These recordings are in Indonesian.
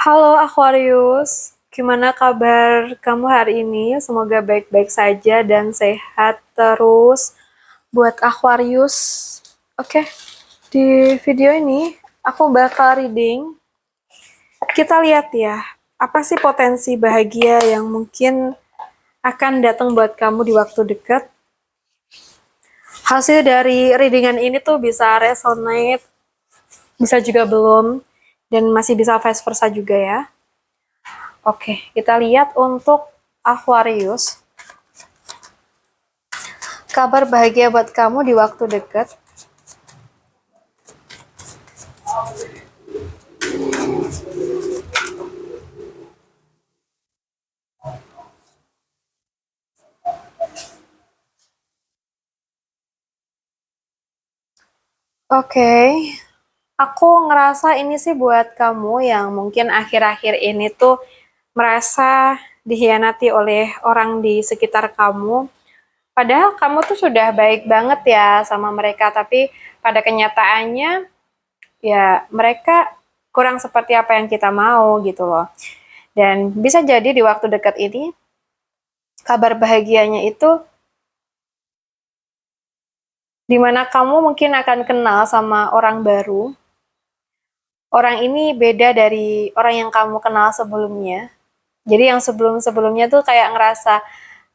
Halo Aquarius, gimana kabar kamu hari ini? Semoga baik-baik saja dan sehat terus buat Aquarius. Oke, di video ini aku bakal reading. Kita lihat ya, apa sih potensi bahagia yang mungkin akan datang buat kamu di waktu dekat. Hasil dari readingan ini tuh bisa resonate, bisa juga belum, dan masih bisa vice versa juga ya. Oke, kita lihat untuk Aquarius. Kabar bahagia buat kamu di waktu dekat. Oke, aku ngerasa ini sih buat kamu yang mungkin akhir-akhir ini tuh merasa dikhianati oleh orang di sekitar kamu. Padahal kamu tuh sudah baik banget ya sama mereka, tapi pada kenyataannya ya mereka kurang seperti apa yang kita mau gitu loh. Dan bisa jadi di waktu dekat ini kabar bahagianya itu dimana kamu mungkin akan kenal sama orang baru. Orang ini beda dari orang yang kamu kenal sebelumnya. Jadi yang sebelum-sebelumnya tuh kayak ngerasa,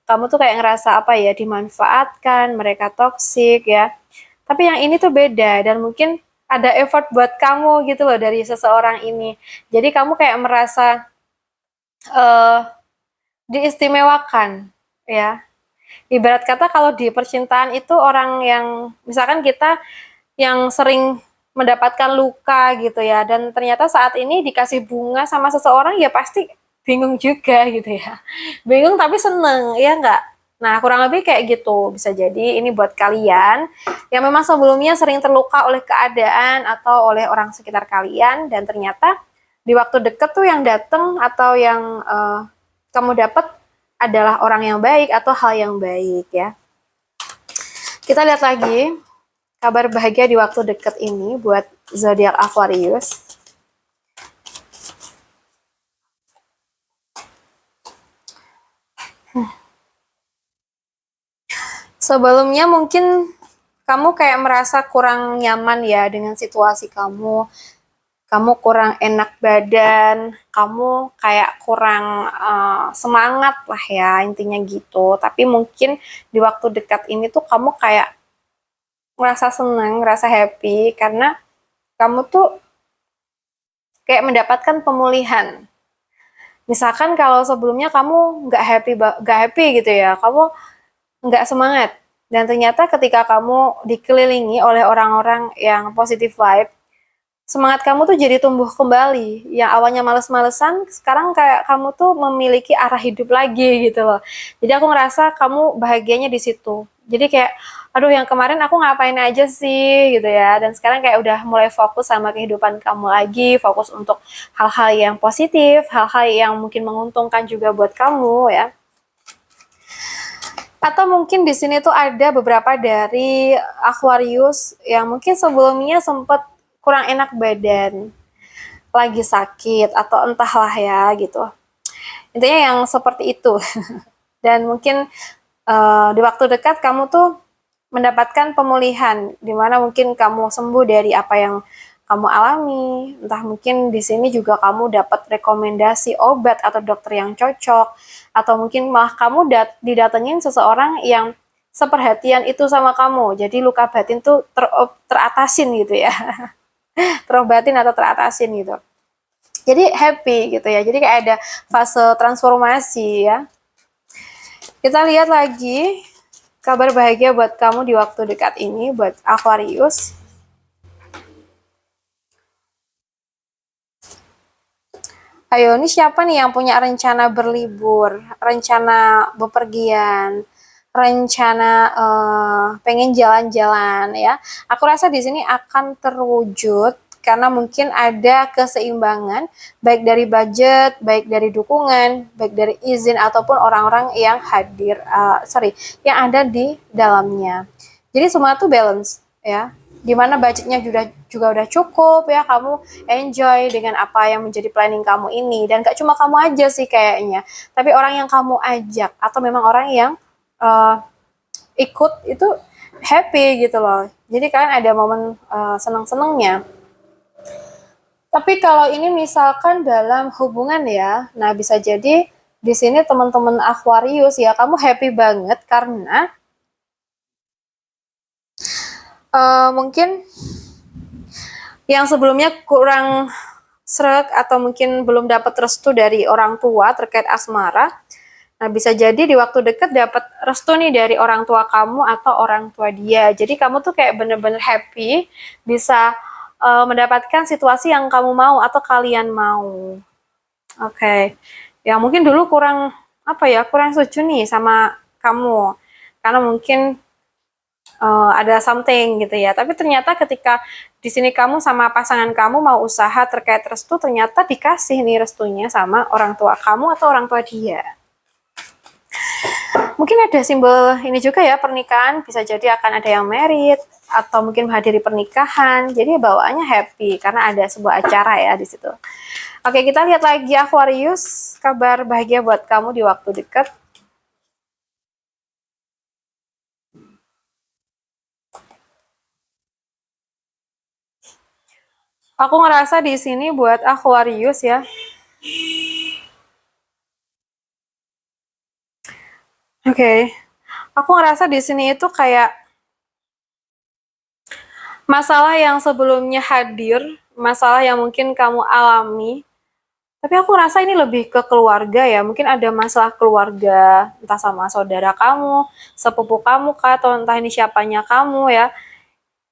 kamu tuh kayak ngerasa apa ya, dimanfaatkan, mereka toksik ya. Tapi yang ini tuh beda dan mungkin ada effort buat kamu gitu loh dari seseorang ini. Jadi kamu kayak merasa uh, diistimewakan ya. Ibarat kata kalau di percintaan itu orang yang misalkan kita yang sering mendapatkan luka gitu ya, dan ternyata saat ini dikasih bunga sama seseorang ya pasti bingung juga gitu ya. Bingung tapi seneng, ya enggak? Nah, kurang lebih kayak gitu. Bisa jadi ini buat kalian yang memang sebelumnya sering terluka oleh keadaan atau oleh orang sekitar kalian, dan ternyata di waktu deket tuh yang dateng atau yang kamu dapat adalah orang yang baik atau hal yang baik ya. Kita lihat lagi kabar bahagia di waktu dekat ini buat zodiak Aquarius. Sebelumnya mungkin kamu kayak merasa kurang nyaman ya dengan situasi kamu. Kamu kurang enak badan, kamu kayak kurang semangat lah ya, intinya gitu. Tapi mungkin di waktu dekat ini tuh kamu kayak ngerasa senang, ngerasa happy karena kamu tuh kayak mendapatkan pemulihan. Misalkan kalau sebelumnya kamu nggak happy gitu ya, kamu nggak semangat, dan ternyata ketika kamu dikelilingi oleh orang-orang yang positive vibe, semangat kamu tuh jadi tumbuh kembali. Yang awalnya males-malesan, sekarang kayak kamu tuh memiliki arah hidup lagi gitu loh. Jadi aku ngerasa kamu bahagianya di situ. Jadi kayak, aduh yang kemarin aku ngapain aja sih gitu ya. Dan sekarang kayak udah mulai fokus sama kehidupan kamu lagi, fokus untuk hal-hal yang positif, hal-hal yang mungkin menguntungkan juga buat kamu ya. Atau mungkin di sini tuh ada beberapa dari Aquarius yang mungkin sebelumnya sempat kurang enak badan, lagi sakit atau entahlah ya gitu. Intinya yang seperti itu. Dan mungkin di waktu dekat kamu tuh mendapatkan pemulihan, dimana mungkin kamu sembuh dari apa yang kamu alami. Entah mungkin di sini juga kamu dapat rekomendasi obat atau dokter yang cocok, atau mungkin malah kamu didatengin seseorang yang seperhatian itu sama kamu. Jadi luka batin tuh teratasin gitu ya. Terobatin atau teratasin gitu. Jadi happy gitu ya. Jadi kayak ada fase transformasi ya. Kita lihat lagi kabar bahagia buat kamu di waktu dekat ini buat Aquarius. Ayo, ini siapa nih yang punya rencana berlibur, rencana bepergian, rencana pengen jalan-jalan ya. Aku rasa di sini akan terwujud karena mungkin ada keseimbangan baik dari budget, baik dari dukungan, baik dari izin ataupun orang-orang yang hadir, yang ada di dalamnya. Jadi semua tuh balance ya. dimana budgetnya juga udah cukup ya, kamu enjoy dengan apa yang menjadi planning kamu ini. Dan gak cuma kamu aja sih kayaknya, tapi orang yang kamu ajak atau memang orang yang uh, ikut itu happy gitu loh. Jadi kalian ada momen seneng-senengnya. Tapi kalau ini misalkan dalam hubungan ya, nah bisa jadi di sini teman-teman Aquarius ya, kamu happy banget karena mungkin yang sebelumnya kurang srek atau mungkin belum dapat restu dari orang tua terkait asmara. Nah, bisa jadi di waktu dekat dapat restu nih dari orang tua kamu atau orang tua dia. Jadi kamu tuh kayak bener-bener happy bisa mendapatkan situasi yang kamu mau atau kalian mau. Oke. Ya mungkin dulu kurang apa ya, kurang setuju nih sama kamu. Karena mungkin ada something gitu ya. Tapi ternyata ketika di sini kamu sama pasangan kamu mau usaha terkait restu, ternyata dikasih nih restunya sama orang tua kamu atau orang tua dia. Mungkin ada simbol ini juga ya, pernikahan, bisa jadi akan ada yang married atau mungkin menghadiri pernikahan. Jadi bawaannya happy karena ada sebuah acara ya di situ. Oke, kita lihat lagi Aquarius, kabar bahagia buat kamu di waktu dekat. Aku ngerasa di sini buat Aquarius ya. Oke. Aku ngerasa di sini itu kayak masalah yang sebelumnya hadir, masalah yang mungkin kamu alami. Tapi aku rasa ini lebih ke keluarga ya. Mungkin ada masalah keluarga, entah sama saudara kamu, sepupu kamu kah, atau entah ini siapanya kamu ya.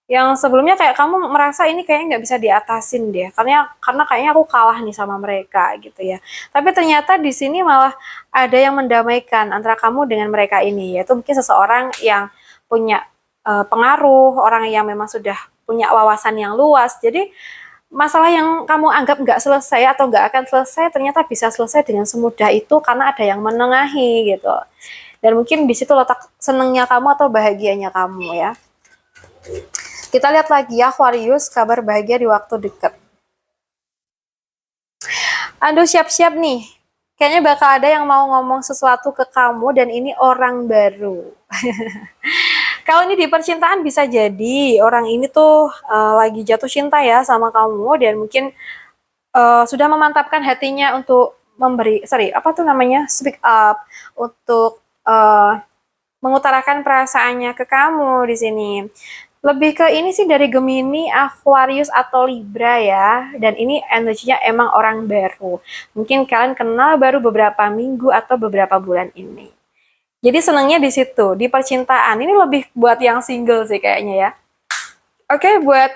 Yang sebelumnya kayak kamu merasa ini kayaknya nggak bisa diatasin deh, karena kayaknya aku kalah nih sama mereka gitu ya. Tapi ternyata di sini malah ada yang mendamaikan antara kamu dengan mereka ini, yaitu mungkin seseorang yang punya pengaruh, orang yang memang sudah punya wawasan yang luas. Jadi masalah yang kamu anggap nggak selesai atau nggak akan selesai ternyata bisa selesai dengan semudah itu karena ada yang menengahi gitu. Dan mungkin di situ letak senengnya kamu atau bahagianya kamu ya. Kita lihat lagi ya Aquarius, kabar bahagia di waktu dekat. Aduh, siap-siap nih. Kayaknya bakal ada yang mau ngomong sesuatu ke kamu dan ini orang baru. Kalau ini di percintaan bisa jadi orang ini tuh lagi jatuh cinta ya sama kamu dan mungkin sudah memantapkan hatinya untuk apa tuh namanya, speak up, untuk mengutarakan perasaannya ke kamu di sini. Lebih ke ini sih dari Gemini, Aquarius atau Libra ya. Dan ini energinya emang orang baru. Mungkin kalian kenal baru beberapa minggu atau beberapa bulan ini. Jadi senangnya di situ, di percintaan. Ini lebih buat yang single sih kayaknya ya. Oke, buat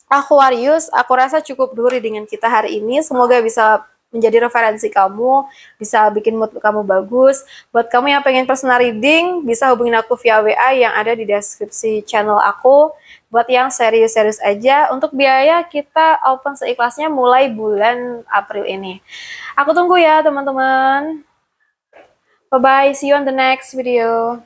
Aquarius, aku rasa cukup dulu dengan kita hari ini. Semoga bisa menjadi referensi kamu, bisa bikin mood kamu bagus. Buat kamu yang pengen personal reading, bisa hubungin aku via WA yang ada di deskripsi channel aku. Buat yang serius-serius aja, untuk biaya kita open seikhlasnya mulai bulan April ini. Aku tunggu ya teman-teman. Bye-bye, see you on the next video.